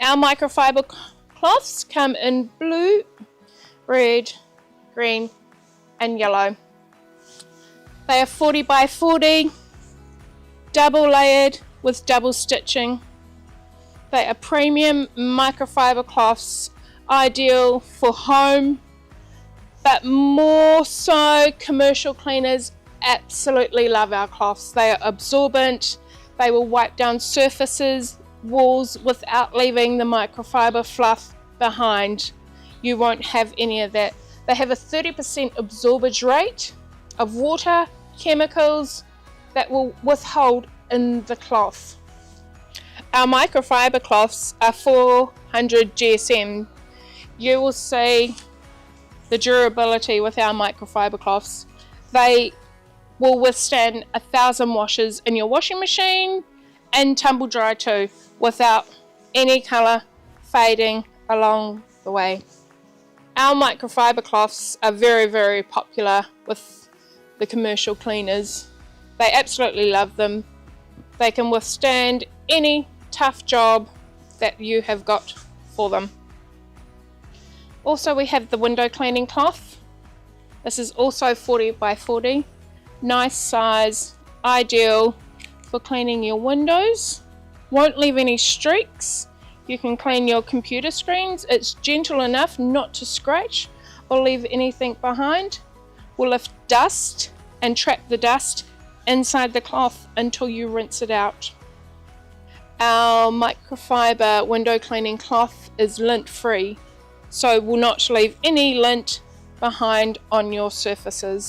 Our microfiber cloths come in blue, red, green and yellow. They are 40 by 40, double layered with double stitching. They are premium microfiber cloths, ideal for home, but more so commercial cleaners absolutely love our cloths. They are absorbent, they will wipe down surfaces, walls without leaving the microfiber fluff behind. You won't have any of that. They have a 30% absorbage rate of water, chemicals that will withhold in the cloth. Our microfiber cloths are 400 GSM. You will see the durability with our microfiber cloths. They will withstand 1,000 washes in your washing machine and tumble dry too, without any colour fading along the way. Our microfiber cloths are very, very popular with the commercial cleaners. They absolutely love them. They can withstand any tough job that you have got for them. Also, we have the window cleaning cloth. This is also 40 by 40. Nice size, ideal for cleaning your windows. Won't leave any streaks. You can clean your computer screens. It's gentle enough not to scratch or leave anything behind. Will lift dust and trap the dust inside the cloth until you rinse it out. Our microfiber window cleaning cloth is lint free, so will not leave any lint behind on your surfaces.